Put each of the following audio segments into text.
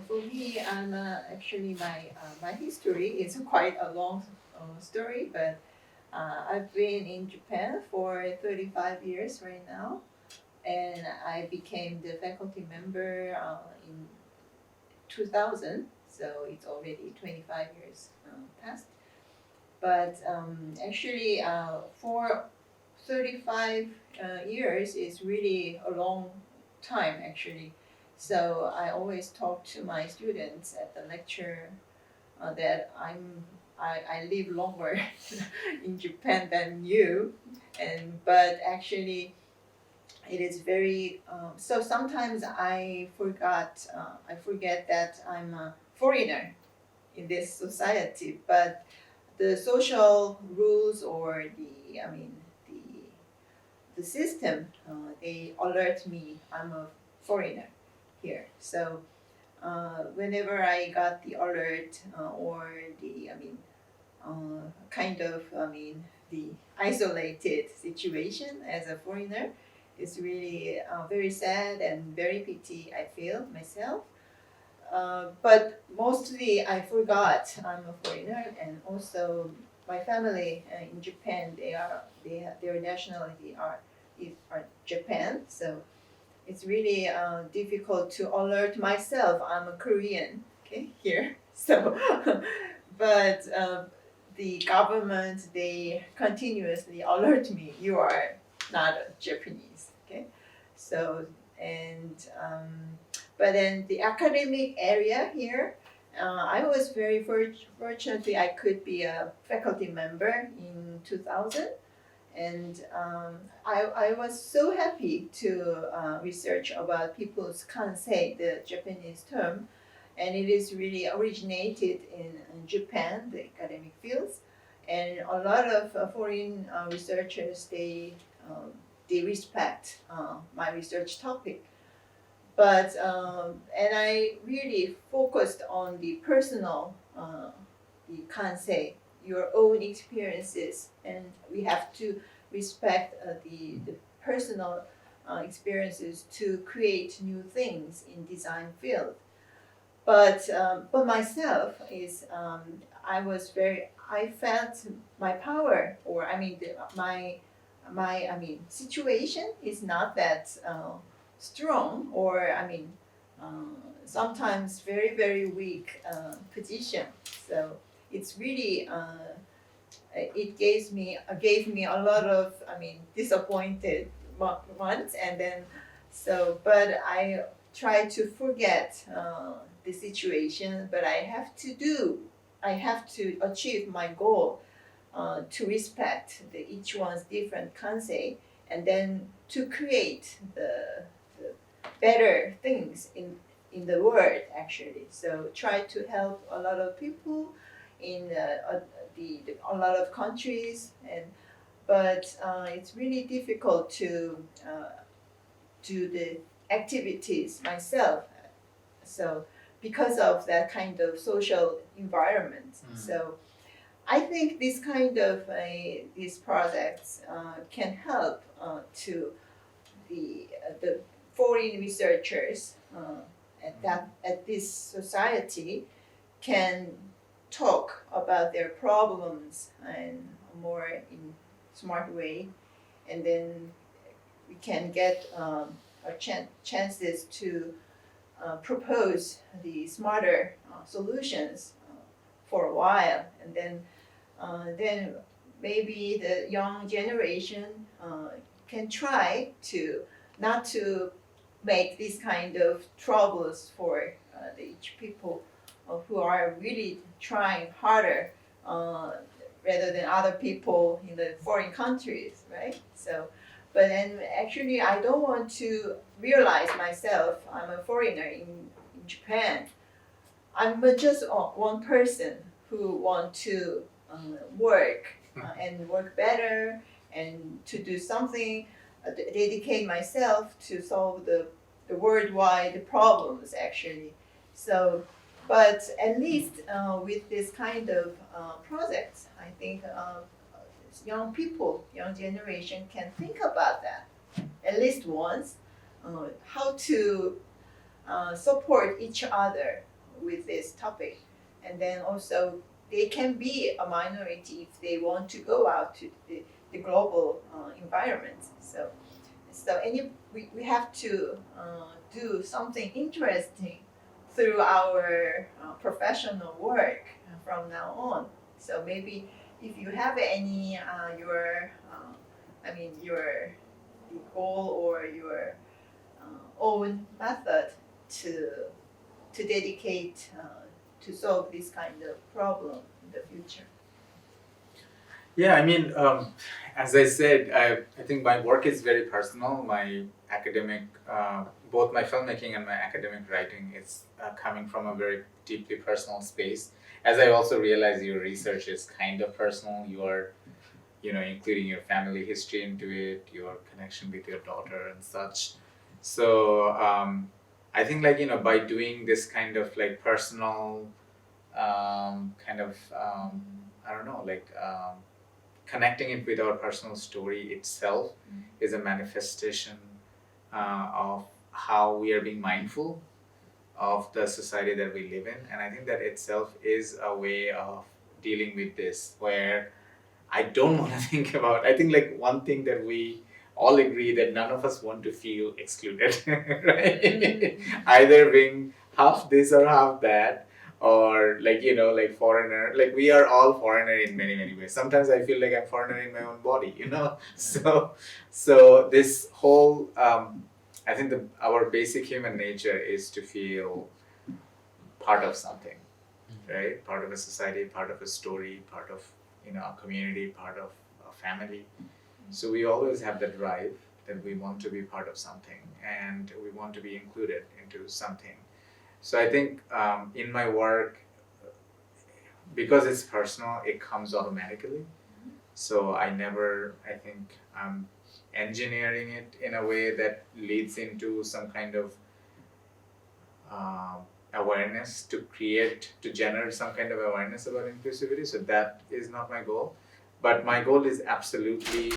For me, I'm actually my history is quite a long story, but I've been in Japan for 35 years right now, and I became the faculty member in 2000, so it's already 25 years past. But actually, for 35 years is really a long time actually. So I always talk to my students at the lecture that I live longer in Japan than you, and but actually it is very so sometimes I forget that I'm a foreigner in this society, but the social rules or the the system they alert me I'm a foreigner here. So whenever I got the alert or the kind of the isolated situation as a foreigner, it's really very sad and very pity I feel myself. But mostly I forgot I'm a foreigner, and also my family in Japan their nationality are Japan, so it's really difficult to alert myself I'm a Korean, okay, here. So, but the government they continuously alert me you are not a Japanese, okay. So and but then the academic area here, I was very fortunately I could be a faculty member in 2000, and I was so happy to research about people's kansei, the Japanese term, and it is really originated in Japan, the academic fields, and a lot of foreign researchers they respect my research topic. But and I really focused on the personal, the kansei, your own experiences, and we have to respect the personal experiences to create new things in design field. But myself is I felt my power, or my situation is not that strong, or sometimes very very weak position. So it's really it gave me a lot of disappointed months, and then so but I try to forget the situation, but I have to achieve my goal to respect each one's different kansei, and then to create the better things in the world actually. So try to help a lot of people in a lot of countries, and but it's really difficult to do the activities myself. So because of that kind of social environment. So I think this kind of these projects can help to the foreign researchers at this society can talk about their problems in a more in smart way, and then we can get chances to propose the smarter solutions for a while, and then maybe the young generation can try to not to make these kind of troubles for the each people who are really trying harder rather than other people in the foreign countries, right? So, but then actually I don't want to realize myself I'm a foreigner in Japan. I'm just one person who want to work and work better, and to do something, dedicate myself to solve the worldwide problems actually. So, but at least with this kind of projects, I think young people, young generation can think about that at least once, how to support each other with this topic. And then also they can be a minority if they want to go out to the global environment. We have to do something interesting through our professional work from now on. So maybe if you have any your goal or your own method to dedicate to solve this kind of problem in the future. Yeah, I mean, as I said, I think my work is very personal. My academic, both my filmmaking and my academic writing is coming from a very deeply personal space. As I also realize, your research is kind of personal. You are, including your family history into it, your connection with your daughter and such. So I think, by doing this kind of like personal, I don't know, connecting it with our personal story itself is a manifestation of how we are being mindful of the society that we live in. And I think that itself is a way of dealing with this, where I don't want to think about. I think like one thing that we all agree that none of us want to feel excluded, right? Either being half this or half that, or like foreigner. Like we are all foreigner in many many ways. Sometimes I feel like I'm foreigner in my own body. So this whole I think our basic human nature is to feel part of something, right? Part of a society, part of a story, part of a community, part of a family. So we always have the drive that we want to be part of something and we want to be included into something. So I think in my work, because it's personal, it comes automatically. So I think I'm engineering it in a way that leads into some kind of awareness to generate some kind of awareness about inclusivity. So that is not my goal, but my goal is absolutely.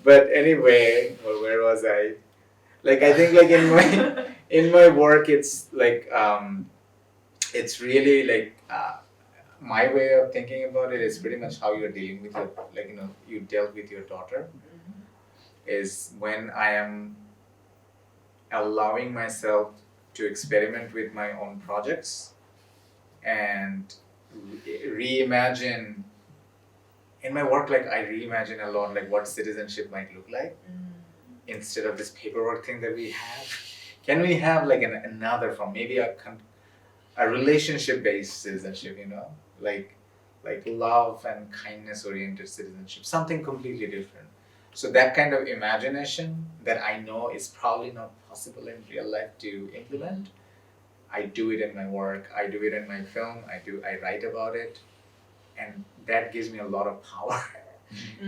But anyway, well, where was I? Like I think like in my work, it's like it's really like my way of thinking about it is pretty much how you're dealing with your you dealt with your daughter. Is when I am allowing myself to experiment with my own projects and reimagine in my work, like I reimagine a lot like what citizenship might look like instead of this paperwork thing that we have. Can we have like another form, maybe a relationship based citizenship, like love and kindness oriented citizenship, something completely different. So that kind of imagination that I know is probably not possible in real life to implement, I do it in my work, I do it in my film, I write about it, and that gives me a lot of power.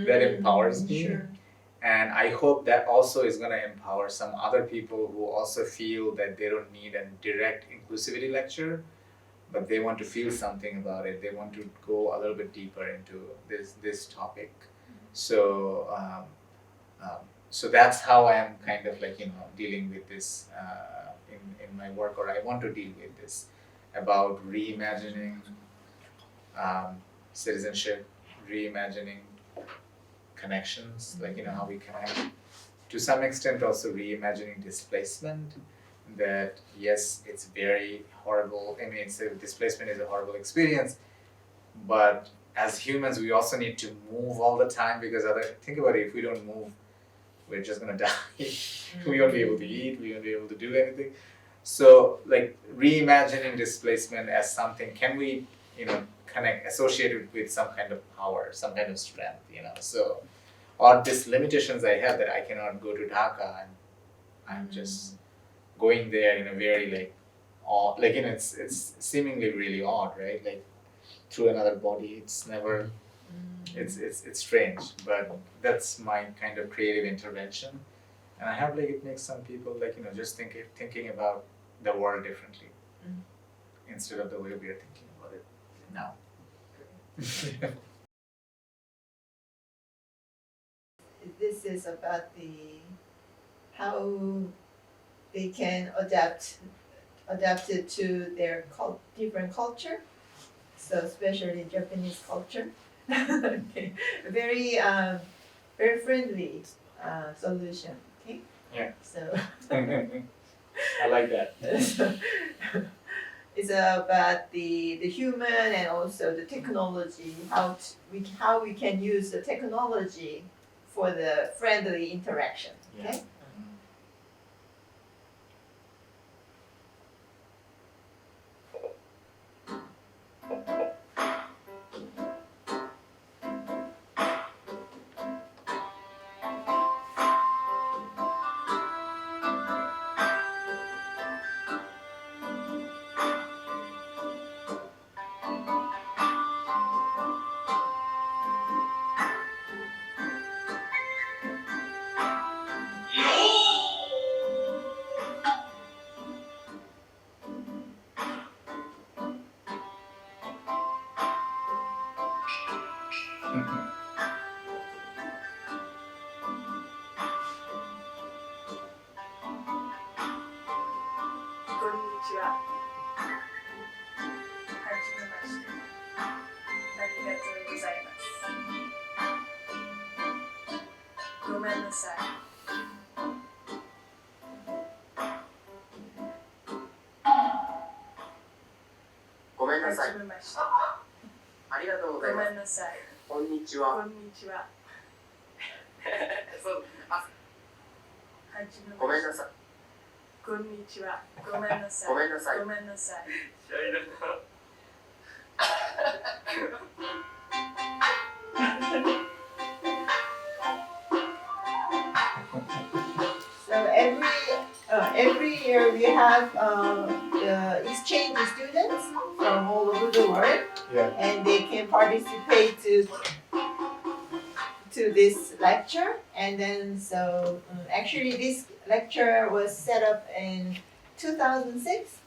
That empowers me. Sure. And I hope that also is going to empower some other people who also feel that they don't need a direct inclusivity lecture, but they want to feel something about it. They want to go a little bit deeper into this topic. So so that's how I am kind of like dealing with this in my work, or I want to deal with this about reimagining citizenship, reimagining connections, like how we connect. To some extent, also reimagining displacement. That yes, it's very horrible. I mean, displacement is a horrible experience, but as humans, we also need to move all the time because think about it. If we don't move, we're just gonna die. We won't be able to eat. We won't be able to do anything. So, like reimagining displacement as something, can we, associate it with some kind of power, some kind of strength, So, or these limitations I have that I cannot go to Dhaka and I'm just going there in a very odd, it's seemingly really odd, right? Like through another body, it's never. It's strange, but that's my kind of creative intervention, and I have it makes some people just thinking about the world differently instead of the way we are thinking about it now. This is about the how they can adapt it to their different culture. So especially Japanese culture. Okay, very very friendly solution. Okay. Yeah. So I like that. it's about the human and also the technology. How we can use the technology for the friendly interaction. Yeah. Okay. Konnichiwa. Hajimemashite. Arigatou gozaimasu. Gomen nasai. Hajimemashite. ありがとうございます。 Gomen nasai. こんにちは。 Konnichiwa. そう、あ、 Hajimemashite. ごめんなさい。 Konnichiwa. Gomen nasai. ごめんなさい。 Gomen nasai. 知らなかっ So every year we have the exchange students from all over the world, Yeah. and they can participate to this lecture. And then so actually this lecture was set up in 2006,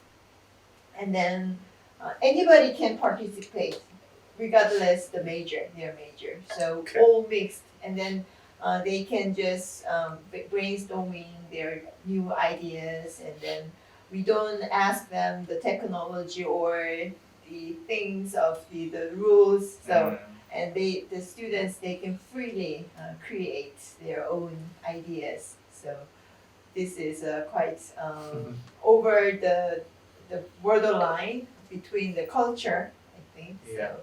and then anybody can participate regardless their major. So Okay. all mixed, and then they can just brainstorming their new ideas, and then we don't ask them the technology or the things of the rules. So and the students, they can freely create their own ideas. So this is quite over the borderline between the culture, I think. Yeah. So,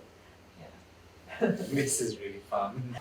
yeah. This is really fun.